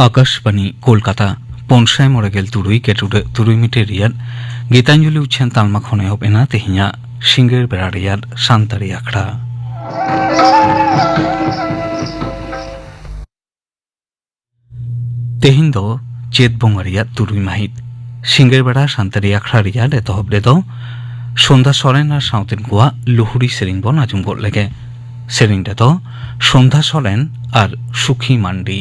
आकाशवाणी कोलकाता पनसाय मरेगेल तुरुई केटुडे तुरुई मिटे रियाद गीतांजलि उच्छेन तालमा खने होबेना तेहिया सिंगेर बेरा रियाद शांतारी आखड़ा तेहिन दो चेत बोंगा रियाद तुरुई माहित सिंगेर बेरा शांतारी आखड़ा रियाद एतहबले दो सन्ध्या सरेन और साउतेन गोवा लुहुरी सेरिंग बन आजुम गोल लेगे सेरिंग दे दो सन्ध्या सरेन और सुखी मांडी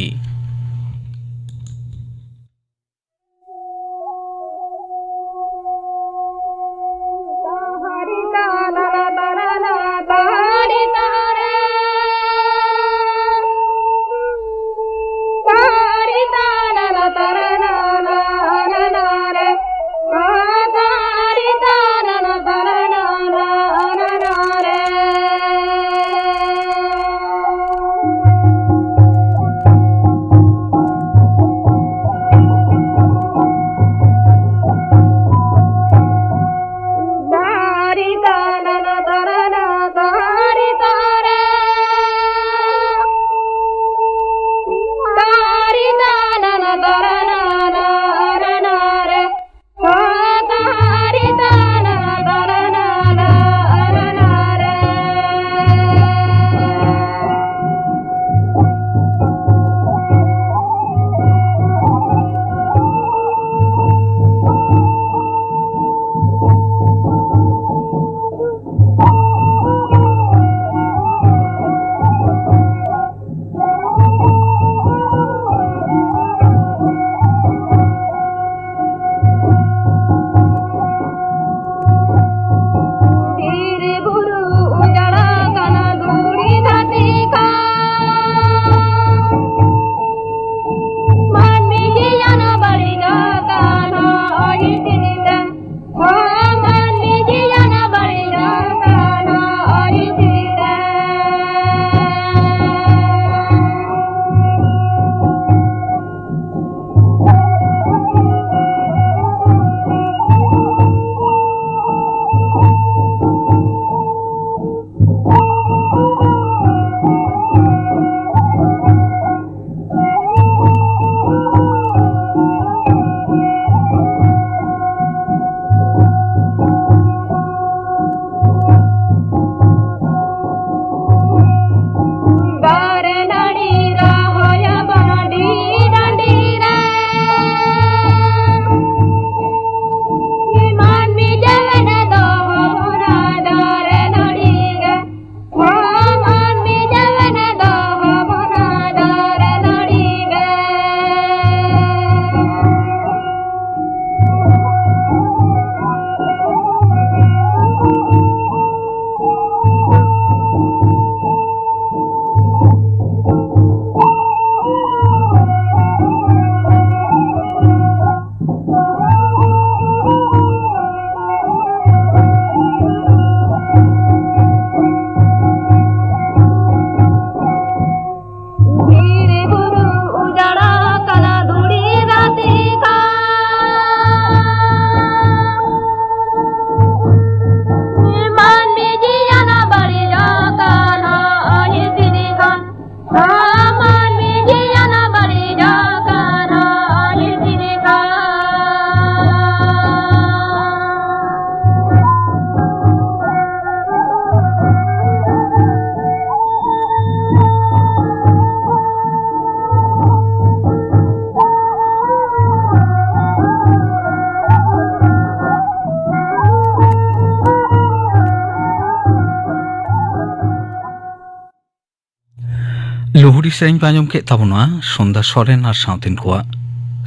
लुहुरी सेरिंग पांजम के ताबुना सन्ध्या सरेन और साउतेन गोवा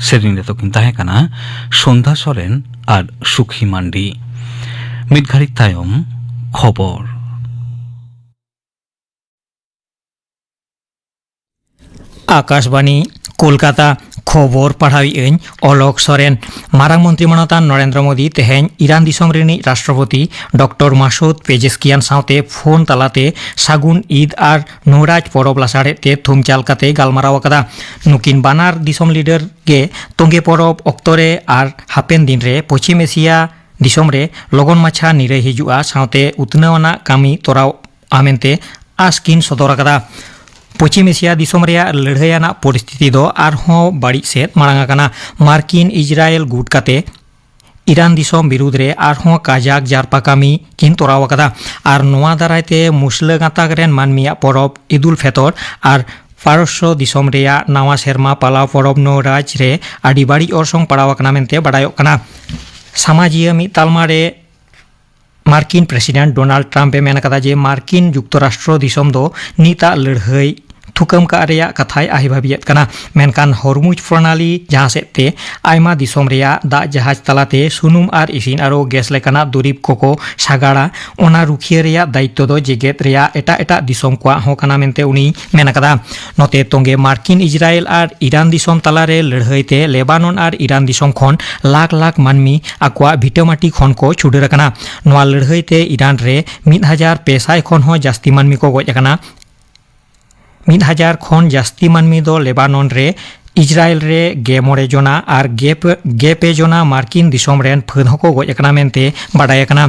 सेरिंग रे तो किन ताहे काना सन्ध्या सरेन और सुखी मांडी मिड घारिक तायम खबर आकाशवाणी कोलकाता खबर पढ़ाई अलोक सोरेन मारांग मंत्री मनता नरेंद्र मोदी तेहें इरान दिसम रेनी राष्ट्रपति डॉक्टर मासूद पेजेस्कियान सावते फोन तालाते सागुन ईद और नौराज परब लासाड़े थुमचाल काते गालमाराव अकादा नुकिन बानार दिसम लीडर के तोंगे परब अक्तरे और हापेन दिन रे पश्चिम एशिया दिसम रे लगन माछा निरे हिजुआ सावते उतनावना कामी तोराव आमेनते आसकिन सदर अकादा पश्चिम एशिया दिसोम रेया लड़ाईयाना परिस्थिति दो आरहों बाड़ी सेद मारांग आकाना मार्किन इजराइल गुट काते इरान दिसोम बिरुद्ध रे आरहों काजाक जारपा कामी किन तोराव कदा आर नोआ दारायते मुसले गाताक रेन मानमिया परब ईदुल फितर आर फारसो दिसोम रेया नावा सेरमा पाला परब नो राज रे आडी बाड़ी अरसंग पड़ाव कना मेनते बाडायोग कना सामाजिक मिद तालमा रे मार्किन प्रेसिडेंट डोनाल्ड ट्राम्पे मेन कदा जे मार्किन युक्तराष्ट्र दिसोम दो नीता लड़ाई थुकम का रेया कथाय आहिभाबियत कना मेनकान हरमुज प्रणाली जहां सेते आयमा दिसोम रेया दा जहाज तलाते सुनुम आर इसिन आरो गैस लेकाना दुरिब कोको सागाड़ा ओना रुखिया रेया दायित्व दो जेगेत रेया एटा एटा दिसोम को हो कना मेनते उनी मेन कदा नते तोंगे मार्किन इजराइल आर ईरान दिसोम तलारे लड़ाईते लेबानन आर ईरान दिसोम खन लाख लाख मानमी आकवा भिटामाटी खन को छुडर कना नोआ लड़ाईते ईरान रे 1500 खन हो जास्ती मानमी को गज कना 1000 खन जास्ती मानमी दो लेबानन रे इजराइल रे गेमोरे जोना आर गेपे जोना मार्किन दिसोम रेन फद हको गज कना मेनते बाडाय कना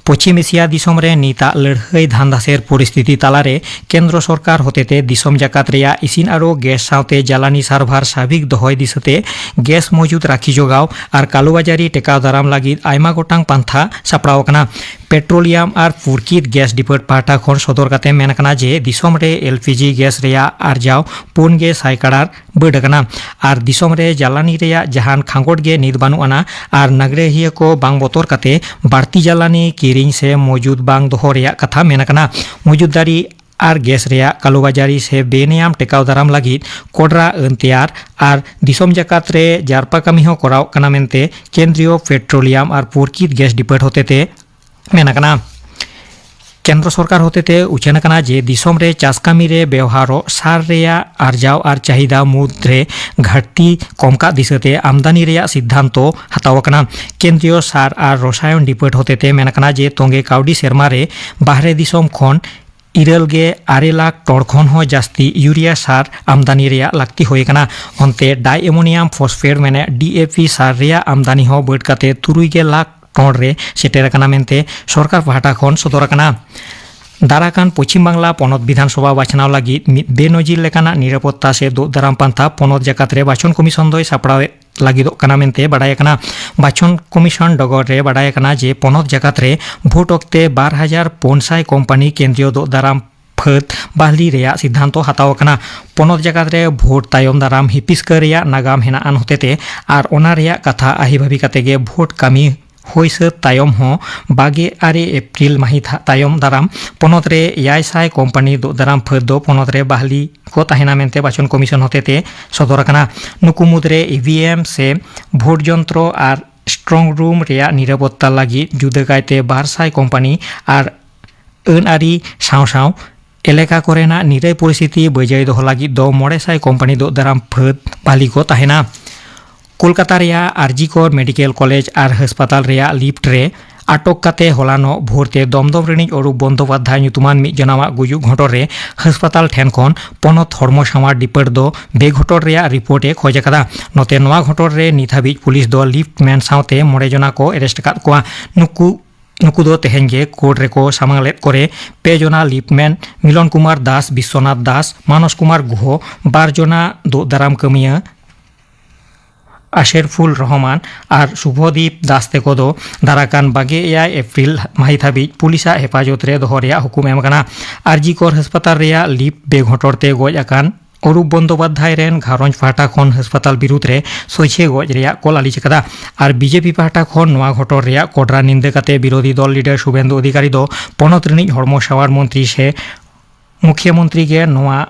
पश्चिम एशिया दिसोम रे नीता लड़ाई धांधासेर परिस्थिति तालारे केंद्र सरकार होतेते दिसोम जाकात रेया इसिन आरो गैस सावते जालानी सार्भार साबिक दहय दिसते गैस मौजूद राखी जोगाव आर कालोबाजारी टेकाव दाराम लागिद आयमा गोटांग पांथा सापड़ाव कना पेट्रोलियम आर फुरकित गैस डिपार्ट पाटा खन सदर काते मेन कना जे दिसोम रे एलपीजी गैस रेया आरजाव 4 सायकाड़ार बड़ कना आर दिसोम रे जालानी रेया जहान खांगोट गे निद बानुआना आर नगरेहिया को बांग बोतर काते बाड़ती जालानी किरिंग से मौजूद बांग दोहो रेया कथा मेन कना मौजूददारी आर गैस रेया कालोबाजारी से बेनियाम टेकाव दाराम लागिद कोडरा अनतेयार आर दिसोम जाकात रे जारपा कामी हो कराव कना मेनते केंद्रीय पेट्रोलियम आर फुरकित गैस डिपार्ट होतेते मेन कना केंद्र सरकार होतेते उछेन कना जे दिसोम रे चास कामी रे व्यवहारो सार रेया आरजाव आर चाहिदा मुद्रे घाटती कमका दिसते आमदानी रेया सिद्धांतो हताव कना केंद्रीय सार आर रसायन डिपार्ट होतेते मेन कना जे तोंगे काउडी सेरमा रे बाहरे दिसोम खन 8 लाख टन खन हो जास्ती यूरिया सार आमदानी रेया लागती होय कना onte डाइएमोनियम फॉस्फेट मेने डीएपी सार रेया आमदानी हो बड़ काते 3 लाख टन रे सेटेर कना मेनते सरकार पाहटा खन सदर कना दाराकान पश्चिम बांगला पनत विधानसभा बाछनाव लागिद बेनजिर लेकाना निरापत्ता से दो दाराम पांथा पनत जाकात रे बाछन कमिशन दोय सापड़ाव लागिदोग कना मेनते बाडाय कना बाछन कमिशन डगर रे बाडाय कना जे पनत जाकात रे भोट अक्ते 2500 कोम्पानी केंद्रीय दो दाराम फद बाहली रेया सिद्धांतो हताव कना पनत जाकात रे भोट तायम दाराम हिपिसका रेया नागाम हेनाआन होतेते आर ओना रेया कथा आहिभाबी काते गे भोट कामी होइसे तायम हो 22 एप्रिल माहित तायम दाराम पनत रे 600 कोम्पानी दो दाराम फद दो पनत रे बाहली को ताहेना मेनते बाचन कमिशन होतेते सदर कना नुकु मुद्रे ईवीएम से भोट यंत्र आर स्ट्रंग रूम रेया निरापत्ता लागी जुदा कायते 200 कोम्पानी आर अनआरी साव साव एलेका कोरेना निराय परिस्थिति बजाय दो लागी दो 900 कोम्पानी दो दाराम फद बाहली को ताहेना कोलकाता रेया आरजीकोर मेडिकल कॉलेज आर हासपाताल रेया लिफ्ट रे आटक काते होलानो भोरते दमदम रेनिज अरूप बंदोपाध्याय ᱧᱩᱛᱩᱢᱟᱱ मिद जनावा गुजुग घटोर रे हासपाताल ठेन खन पनत हरमो सामार डिपार्ट दो बे घटोर रेया रिपोर्ट ए खोज अकादा नते नोआ घटोर रे नित हाबिज पुलिस दो लिफ्ट मैन सावते 9 जना को अरेस्ट काद कोआ नुकु दो तेहेन गे कोर्ट रे को सामांग लेद करे 2 जना लिफ्टमैन मिलन कुमार दास विश्वनाथ दास मानस कुमार गुह 12 जना दो दाराम कमिया आशेरफुल रहमान और शुभदीप दासते को दो दाराकान 22 एप्रिल माहित हाबिज पुलिसा हेफाजत रे दोहो रेया हुकुम एम कना आरजीकोर हासपाताल रेया लिफ्ट बेघटोरते गज आकान अरूप बंदोपाध्याय रेन घारंज पाहटा खन हासपाताल बिरुद्ध रे सोचे गज रेया कल आलिज कदा और बीजेपी पाहटा खन नोआ घटोर रेया कोडरा निंदा काते विरोधी दल लीडर शुभेंदु अधिकारी दो पनत रेनिज हरमो सावार मंत्री से मुख्यमंत्री के नोआ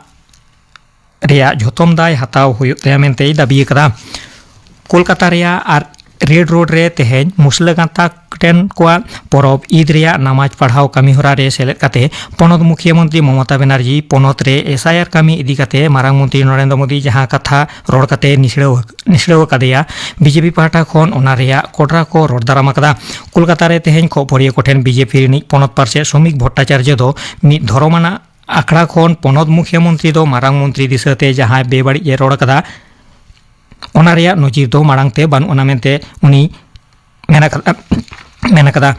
रेया झोतम दाय हताव हुयुग तया मेनते दाबी कदा कोलकाता रेया आर रेड रोड रे तेहेन मुसले गाता टेन कोआ परब ईद रेया नमाज पढ़ाव कामी होरा रे सेलेद काते पनत मुख्यमंत्री ममता बनर्जी पनत रे एसआईआर कामी इदी काते मारांग मंत्री नरेंद्र मोदी जहां कथा रोड काते निसड़ाव कादेया बीजेपी पाहटा खन ओना रेया कोडरा को रोड दाराम कदा कोलकाता रे तेहेन खबरिया कोठेन बीजेपी रिनिज पनत पार्षद श्रमिक भट्टाचार्य दो मिद धरमाना आखड़ा खन पनत मुख्यमंत्री दो मारांग मंत्री दिसते जहां बेबाड़ी ए रोड कदा ओना रेया नजिर दो माड़ांगते बान ओना मेनते उनी मेन कदा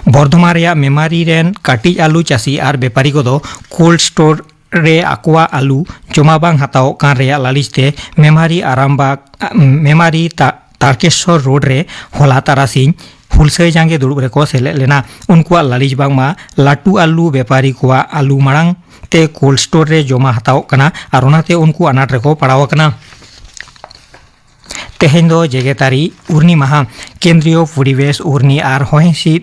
बर्धमान रे मेमारी रेन काटी आलू चासी और बेपारी को कोल्ड स्टोर रे आकुआ आलू जमा बांग हताओ कान रे लालिचते मेमारी आरामबाग मेमारी तारकेश्वर रोड रे होला तारासिंह हुलसई जांगे दुड़ुब रे को सेले लेना उनको लालिच बांगमा लाटू आलू बेपारी को आलू मांग ते कोल्ड स्टोर रे जमा हताओ कना और ओनाते उनको अनाट रे को पड़ाव कना तेहेन दो जेगेतारी उर्नी माहा केंद्रीय परिवेश उर्नी और हयसी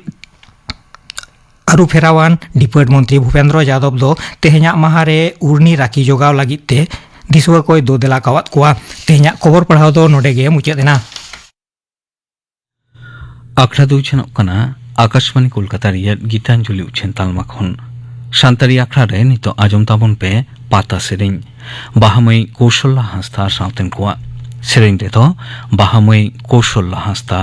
आरु फेरावान डिपार्ट मंत्री भूपेंद्र यादव दो तेहेना माहारे उर्नी राखी जोगाव लगिते दिसुआ कोई दो देला कावत कोआ तेहेना खबर पढ़ाव दो नोडे गे मुचादेना आखड़ा दुचन कना आकाशवाणी कोलकाता रिया गीतांजलि उछेन तालमा खन शांतारी आखड़ा रे नितो आजम ताबन पे पाता सेरें बाहामई कौशल्ला हांसता सावतेन कोआ सेरें रे तो बाहामई कौशल्ला हांसता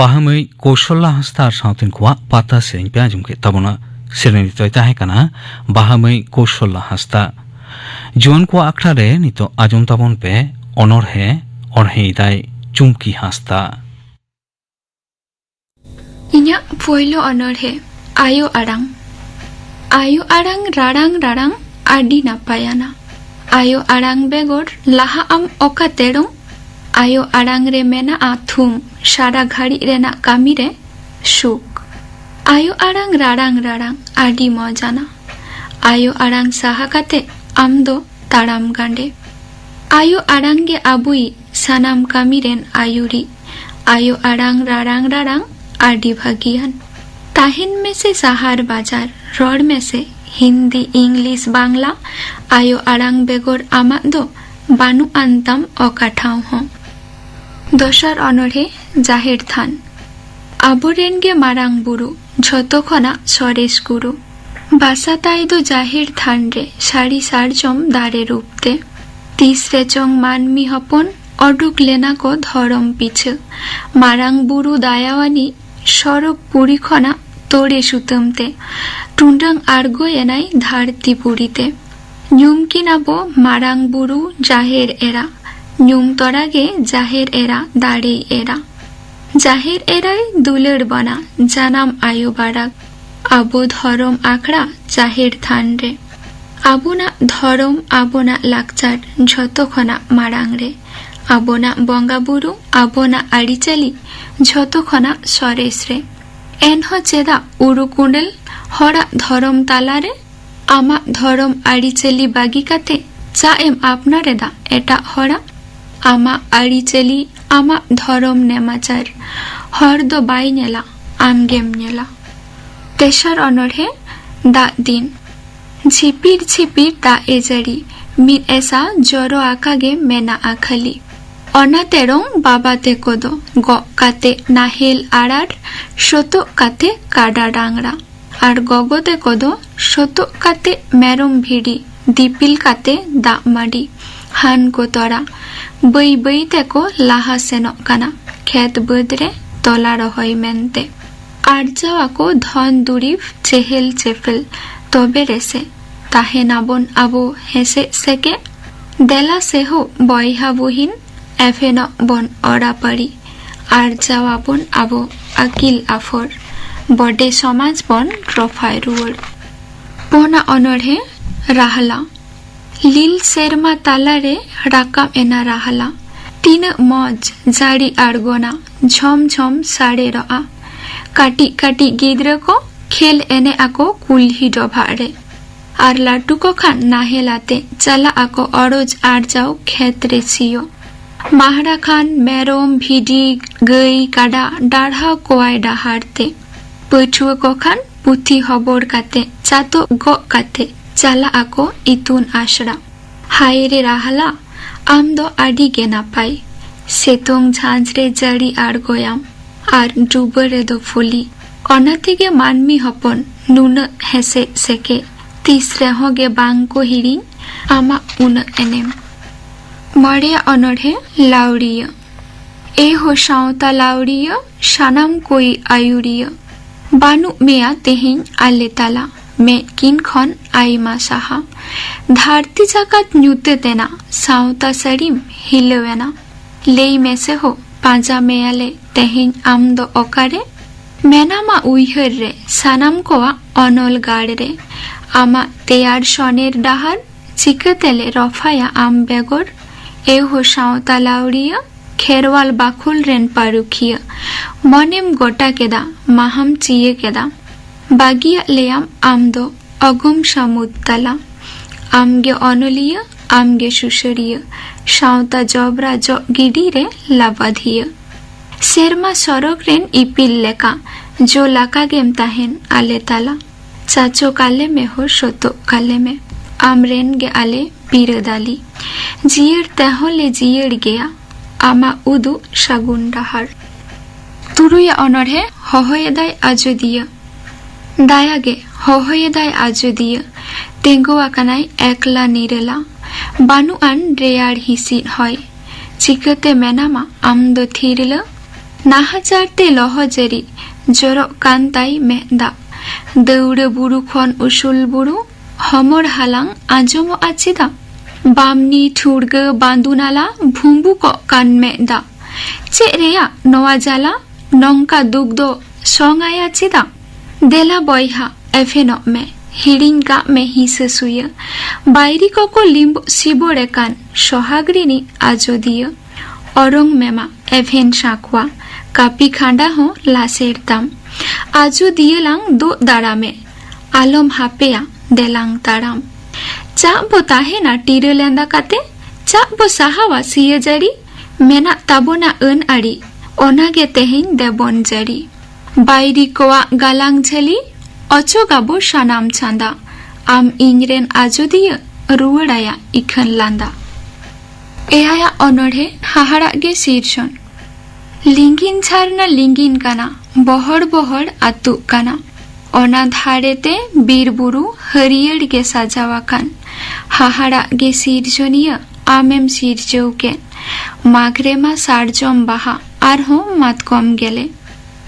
बाहामई कौशल्ला हांसता सावतेन कोआ पाता सेरें पे आजम के तबना सेरें नितो ताहे कना बाहामई कौशल्ला हांसता जुवन को आखड़ा रे नितो आजम ताबन पे अनरहे अनहे दाय चुमकी हांसता इन्या पोइलो अनरहे आयो आड़ांग राड़ांग राड़ांग आडी नापायाना आयो आड़ांग बेगोर लाहा आम ओका तेड़ो आयो आड़ांग रे मेना आथुम सारा घड़ी रेना कामी रे सुख आयो आड़ांग राड़ांग राड़ांग आडी मजाना आयो आड़ांग साहा काते आम दो ताड़ाम गांडे आयो आड़ांगे आबुई सानाम कामी रेन आयुरी आयो आड़ांग राड़ांग राड़ांग आडी भागियान ताहिन में से सहार बाजार रोड में से हिंदी इंग्लिश बांग्ला आयो आड़ांग बेगोर आमाक दो बानु आनताम अकाठाव हों दोसर अनोढ़े जाहिर थान आबोरेन गे मारांग बुरु झतो खना सरेश गुरु बासा ताई दो जाहिर थान रे साड़ी सारजम दारे रूपते तीसरे चोंग मानमी हपन अडुक लेना को धरम पीछे मारांग बुरु दायावानी सड़क पुरी खना तोड़े सुतमते टुंडंग आर्गो एनाई धारती पुरीते न्यूम किनाबो मारांग बुरु जाहेर एरा न्यूम तोरागे जाहेर एरा दाड़े एरा जाहेर एराई दुलर बना जानाम आयो बाराक आबो धरम आखड़ा जाहेर थान रे आबोना धरम आबोना लाकचार झतो खना मारांग रे आबोना बंगा बुरु आबोना आड़ीचाली झतो खना सरेस रे एनहो चेदा उरुकुंडल हरा धरम तालारे आमा धरम आड़ीचाली बागी काते चा एम आपनारे दा एटा हरा आमा आड़ीचाली आमा धरम नेमाचार हर दो बाई नेला आमगेम नेला तेसर अनोढ़े दा दिन झिपिर झिपिर दा एजारी मिद एसा जरो आकागे मेना आखाली अना तेरंग बाबा ते कोदो ग काते नाहेल आड़ार शतो काते काडा डांगरा और गगो ते कोदो शतो काते मेरम भिड़ी दीपिल काते दा माडी हान को तोरा बई बई ते को लाहा सेनो काना खेत बदरे तोला रहोय मेनते आर्जावा को धन दुरीफ चेहेल चेफेल तबे रेसे ताहे नाबन आबो हेसे सेके देला सेहो बयहा बहिन एफेनो बन अड़ा पारी आर्जावा बन आबो आकिल आफर बडे समाज बन रफाय रुवर पोना अनोढ़े राहला लील सेरमा तालारे राकाम एना राहला तीन मौज जाड़ी आड़गोना झम झम साड़े रआ काटी काटी गिद्र को खेल एने आको कुल्ही डभारे और लाटू को खान नाहेलाते चला आको अरोज आड़जाओ खेत रे छियो माहरा खान मेरोम भिडी गई काडा डाढ़ा कोआय डाहारते पछुआ को खान पुथी हबोर काते चातो गो काते चला आको इतुन आशरा हाय रे राहला आम दो आडी गे नापाय सेतोंग झांझरे जड़ी आड़गोयाम और डुबरे दो फुली अना थेगे मानमी हपन नुन हेसे सेके तीसरे होगे बांग को हिरिंग आमा उन एनेम मड़िया अनोढ़े लाउड़िया ए हो सावता लाउड़िया सानाम कोई आयुड़िया बानु मेया तेहिं आले ताला मे किन खन आईमा साहा धारती जाकात न्यूते तेना सावता सरीम हिलवेना लेई में से हो पांजा मेयाले तेहिं आम दो ओकारे मेनामा उइहर रे सानाम कोआ अनल गाड़ रे आमा तेयार सनेर डाहार चिकतेले रफाया आम बेगोर ए हो सावता लाउड़िया खेरवाल बाखुल रेन पारुखिया मनेम गोटा केदा माहम चिये केदा बागिया लेयाम आम दो अगुम सामुद तला आमगे अनलिया आमगे सुसरिया सावता जबरा जो गिडी रे लाबाधिया सेरमा सरक रेन इपिल लेका जो लाका गेम ताहेन आले ताला चाचो काले में हो सोतो काले में आम रेन गे आले पीरदाली जियर तेहले जियर गया आमा उदु सागुन डाहार तुरुया अनोढ़े हहयदाय आजोदिया दायागे हहयदाय आजोदिया तेंगोआ कानाय एकला निरेला बानु आन रेयार हिसिन हय चिकते मेनामा आम दो थिरला नाहाजारते लहजेरी जरो कांताई मेदा दौड़े बुरु खन उसूल बुरु हमर हालां आजमो आचिदा बामनी ठुरग बांदुनाला भुम्बु को कान मेदा चे रेया नवा जाला नंका दुग्धो संगाया चिदा देला बयहा एफेनो में हिड़िंग का में ही ससुय बायरी को लिम्ब सिबोड़े कान सोहागरिनी आजोदिय अरंग मेमा एभेन साकुआ कापी खांडा हो लासेर ताम आजो दियलांग दो दारामे आलम हापेया देलांग ताराम चा बो ताहेना टीरे लेंदा काते चा बो साहावा सिय जारी मेना ताबोना अन आड़ी ओनागे तेहेन देबन जारी बायरी कोआ गालांग झेली अचोगाबो सानाम चांदा आम इंजरेन आजोदिय रुवड़ाया इखन लांदा एहाया अनोढ़े हाहाड़ा गे शीर्षण लिंगिन झारना लिंगिन काना बहड़ बहड़ आतु काना ओना धारेते बीर बुरु हरियर गे साजावाकान हाहाड़ा गे शीर्षणीय आमेम शीर्षौके माघरेमा सारजम बाहा आरहों मातकम गेले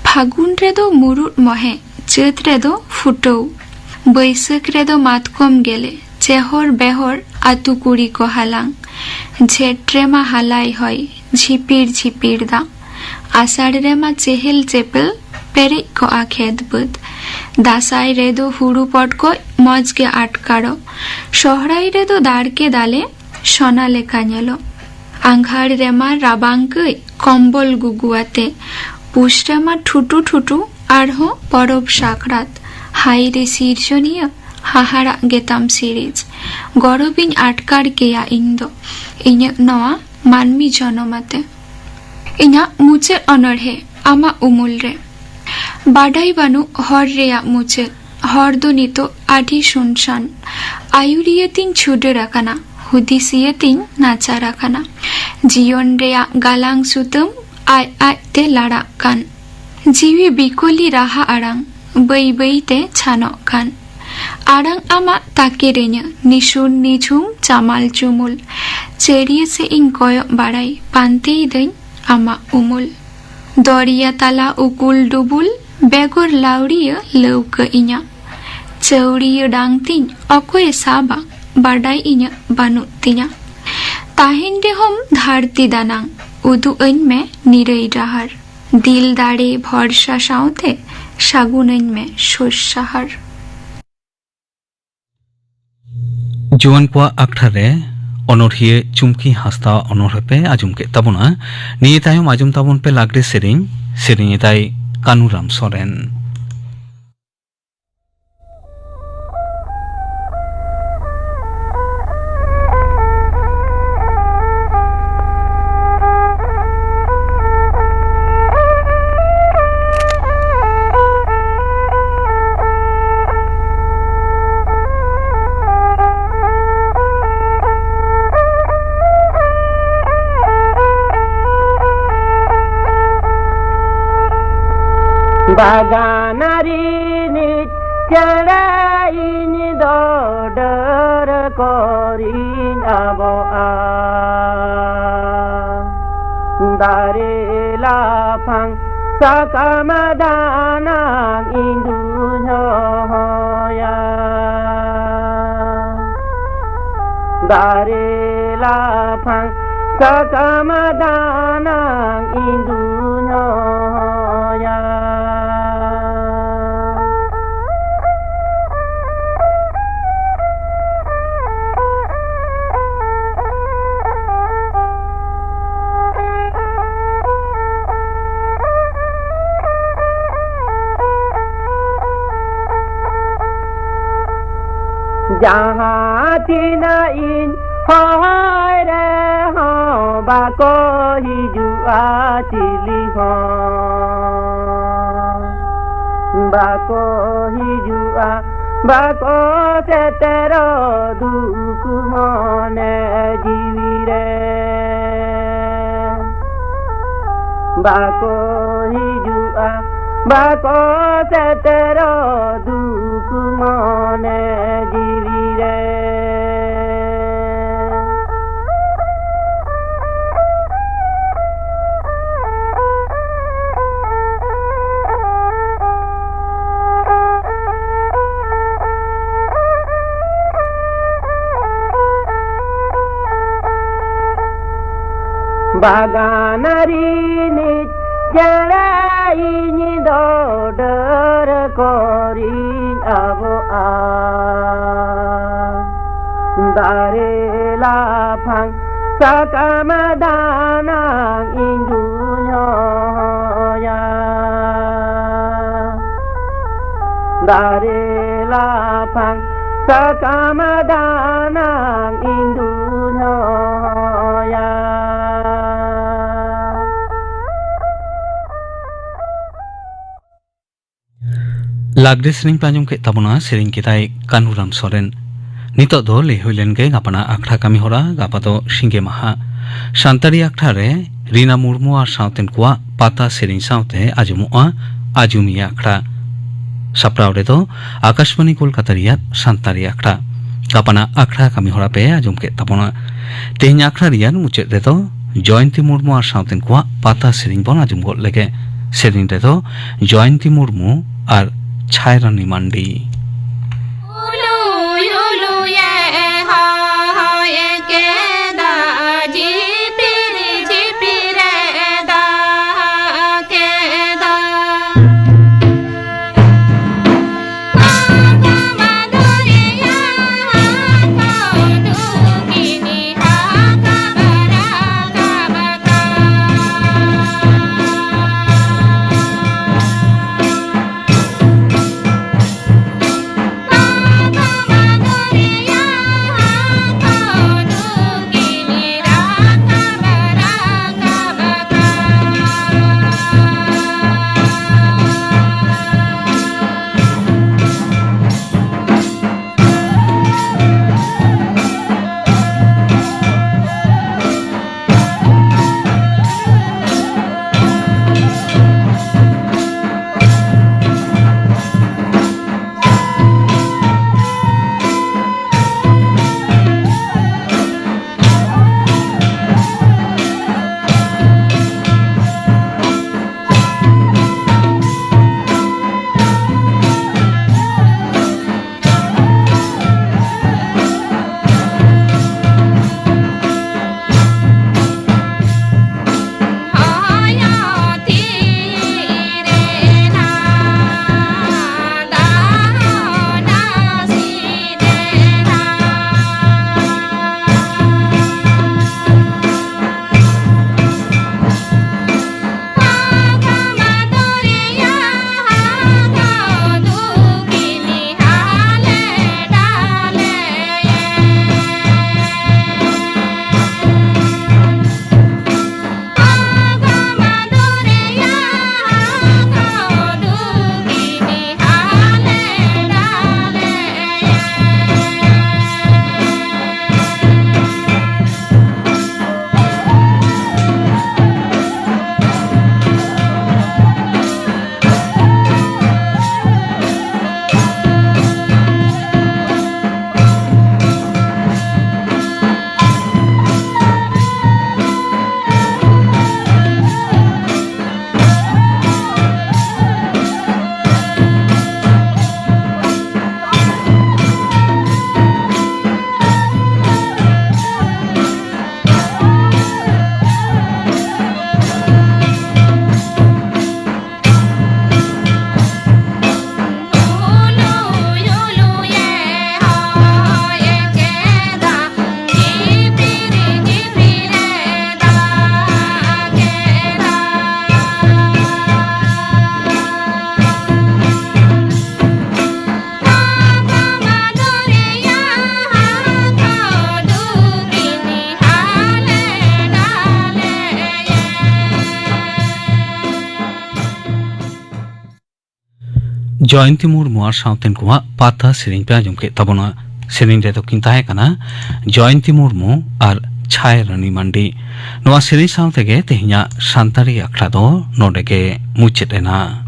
फागुन रेदो मुरुट महे चैत रेदो फुटौ बैसाख रेदो मातकम गेले चेहर बेहर आतु कुड़ी को हालांग झेट रेमा हालाई हय झिपिर झिपिर दा आषाढ़ रेमा चेहेल चेपेल पेरे को आखेद बद दासाई रेदो हुड़ू पट को मज के आटकारो सोहराई रेदो दाड़ के दाले सोना लेका नेलो आंघाड़ रेमा राबांग कम्बल गुगुआते पुष रेमा ठुटू ठुटू आरहो परब साकरात हाई रे शीर्षणीय हाहाड़ा गेताम सिरिज गरबिन आटकार केया इंदो इन्या नवा मानमी जनमाते इन्या मुचे अनढ़े आमा उमुल रे बाडाई बानु हर रेया मुचे हर दो नितो आधी सुनसान आयुरिये तीन छुडे रखाना हुदिसिये तीन नाचा रखाना जीवन रेया गालांग सुतम आय आय ते लाड़ा कान जीवी बिकोली राहा आड़ांग बै बै ते छानो कान आड़ांग आमा ताके रेन्य निशुन निझुम चामाल चुमुल चेरिये से इन कोयो बाड़ाई पानते दैन आमा उमुल दरिया ताला उकुल डुबुल बेगर लाउरिय लौक इन्या चौरिय डांग तीन अकोय साबा बाडाई इन्या बानु तिन्या ताहिन दे हम धारती दानांग उदु इन में निरई राहर दिल दाड़े भरसा साउते सागुन इन में शोष साहर जुआन को अक्ठारे अनोढ़िए चुमकी हास्ता अनोढ़े पे आजुम के तबना निये तायम आजुम ताबन पे लागरे सेरिंग ताई कानुराम सोरेन बागानारी निचड़ाइन दौडर करीन अब दारे लाफांग सकामदाना इंदु होया दारे लाफांग सकामदाना इंदु होया जहाँ थी न इन रे हो बाको ही जुआ चिली हो बाको ही जुआ बाको से तेरो दुख मने जीवी रे बाको ही जुआ बाको से तेरो दुख मने जीवी रे बागानारी निचड़ाइन दौडर करीन अब dare la phang sakamadana indunyo ya dare la phang sakamadana indunyo ya Lagde sering panjang ke tabuna sering kita Kanuram Soren. Nito do le huilen ke gapana akhra kami hora gapato singge maha. Santari akhra re Rina Murmu ar sauten kuwa pata sering saute ajumua ajumi akhra. Saprao re to Akashbani Kolkata riyat Santari akhra. Gapana akhra kami hora pe ajum ke tabuna. Tehnya akhra riyat mucet re to Joyanti Murmu ar sauten kuwa pata sering bon ajum gol lege. Sering re to Joyanti Murmu ar Chairani Mandi. Joyanti Murmu ar sauten kuwa pata sering pe ajum ke tabona sering re to kinta hai kana Joyanti Murmu ar Chairani Mandi noa sering saute ge tehnya Santari akhra do node ge muchet ena